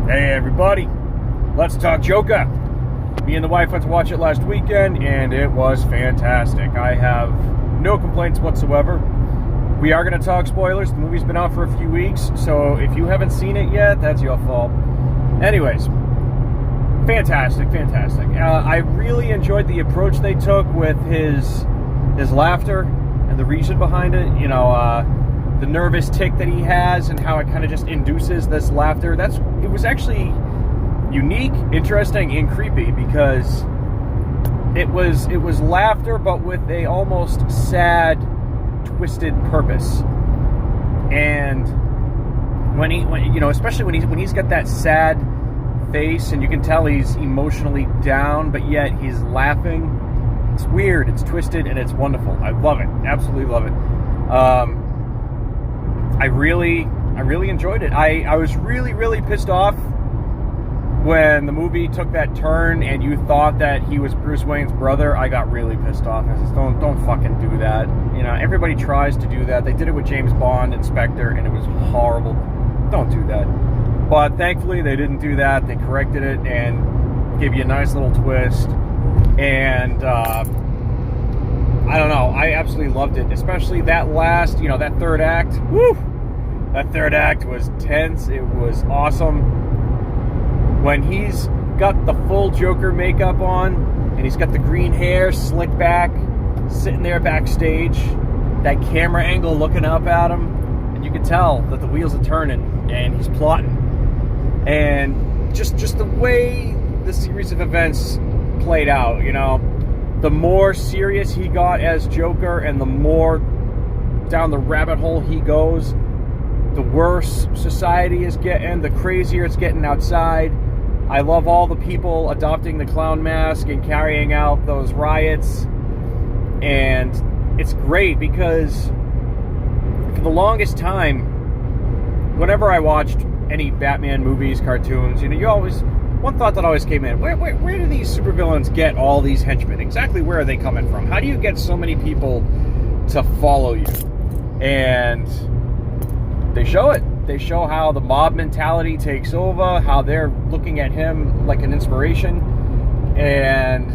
Hey everybody, let's talk Joker. Me and the wife went to watch it last weekend and it was fantastic. I have no complaints whatsoever. We are going to talk spoilers. The movie's been out for a few weeks, so if you haven't seen it yet, that's your fault. Anyways, fantastic. I really enjoyed the approach they took with his laughter and the reason behind it. You know, the nervous tick that he has and how it kind of just induces this laughter. It was actually unique, interesting, and creepy because it was laughter but with a almost sad, twisted purpose. And when especially when he's got that sad face and you can tell he's emotionally down, but yet he's laughing. It's weird, it's twisted, and it's wonderful. I love it. Absolutely love it. I really enjoyed it. I was really pissed off when the movie took that turn and you thought that he was Bruce Wayne's brother. I got really pissed off. I said, don't fucking do that. You know, everybody tries to do that. They did it with James Bond and Spectre, and it was horrible. Don't do that. But thankfully, they didn't do that. They corrected it and gave you a nice little twist. And I don't know. I absolutely loved it, especially that last, that third act. Woo! That third act was tense. It was awesome. When he's got the full Joker makeup on and he's got the green hair slicked back, sitting there backstage, that camera angle looking up at him, and you can tell that the wheels are turning and he's plotting. And just the way the series of events played out, the more serious he got as Joker and the more down the rabbit hole he goes, the worse society is getting, the crazier it's getting outside. I love all the people adopting the clown mask and carrying out those riots. And it's great because for the longest time, whenever I watched any Batman movies, cartoons, one thought that always came in, where do these supervillains get all these henchmen? Exactly where are they coming from? How do you get so many people to follow you? And they show it. They show how the mob mentality takes over, how they're looking at him like an inspiration. And,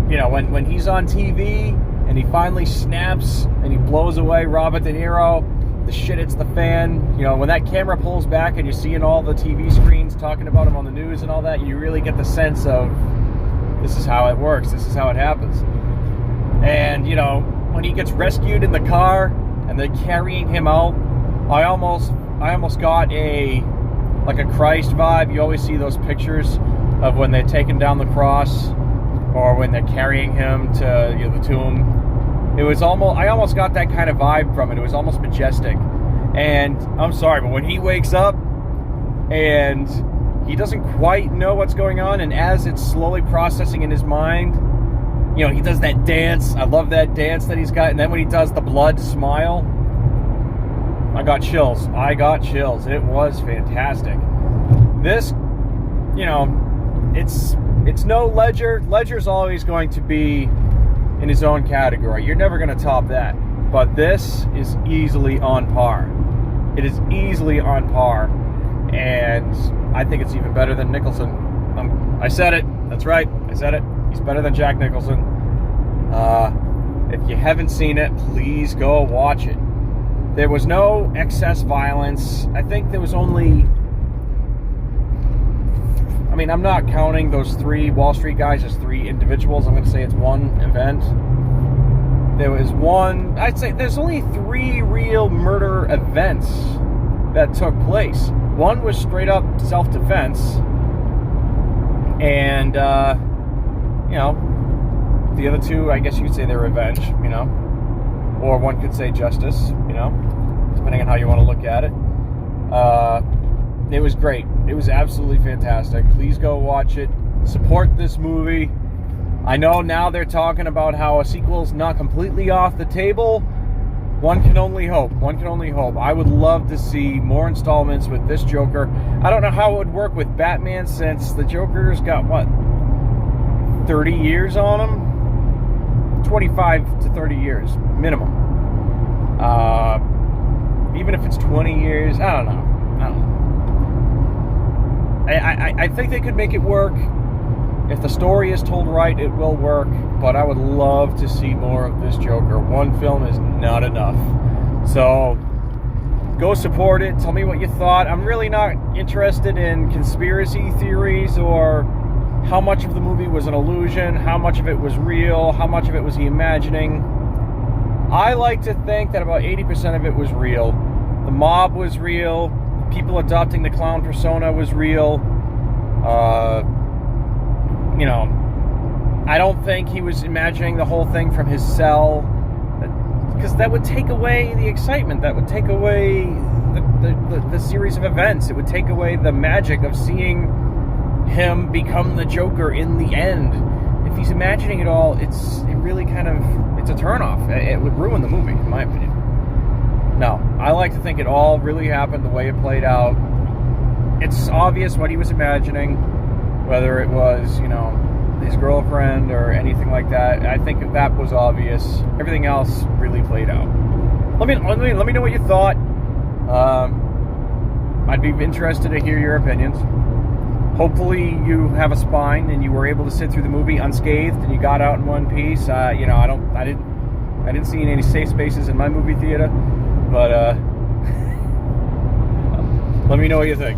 when he's on TV and he finally snaps and he blows away Robert De Niro, the shit hits the fan. When that camera pulls back and you're seeing all the TV screens talking about him on the news and all that, you really get the sense of this is how it works. This is how it happens. And, when he gets rescued in the car and they're carrying him out, I almost got a Christ vibe. You always see those pictures of when they're taking down the cross or when they're carrying him to the tomb. I almost got that kind of vibe from it. It was almost majestic. And I'm sorry, but when he wakes up and he doesn't quite know what's going on, and as it's slowly processing in his mind, he does that dance. I love that dance that he's got. And then when he does the blood smile, I got chills. It was fantastic. This, it's no Ledger. Ledger's always going to be in his own category. You're never going to top that. But this is easily on par. It is easily on par. And I think it's even better than Nicholson. I said it. That's right. I said it. He's better than Jack Nicholson. If you haven't seen it, please go watch it. There was no excess violence. I think there was only... I'm not counting those 3 Wall Street guys as 3 individuals. I'm going to say it's one event. There was I'd say there's only 3 real murder events that took place. One was straight up self-defense. And, the other 2, I guess you could say they're revenge, Or one could say justice, depending on how you want to look at it. It was great. It was absolutely fantastic. Please go watch it. Support this movie. I know now they're talking about how a sequel's not completely off the table. One can only hope. I would love to see more installments with this Joker. I don't know how it would work with Batman since the Joker's got, 30 years on him? 25 to 30 years, minimum. Even if it's 20 years, I don't know. I think they could make it work. If the story is told right, it will work. But I would love to see more of this Joker. One film is not enough. So go support it. Tell me what you thought. I'm really not interested in conspiracy theories or how much of the movie was an illusion, how much of it was real, how much of it was he imagining. I like to think that about 80% of it was real. The mob was real. People adopting the clown persona was real. You know, I don't think he was imagining the whole thing from his cell, because that would take away the excitement. That would take away the series of events. It would take away the magic of seeing him become the Joker in the end. If he's imagining it all, it's a turnoff. It would ruin the movie, in my opinion. No, I like to think it all really happened the way it played out. It's obvious what he was imagining, whether it was, his girlfriend or anything like that. I think that was obvious. Everything else really played out. Let me know what you thought. I'd be interested to hear your opinions. Hopefully you have a spine and you were able to sit through the movie unscathed and you got out in one piece. I didn't see any safe spaces in my movie theater, but let me know what you think.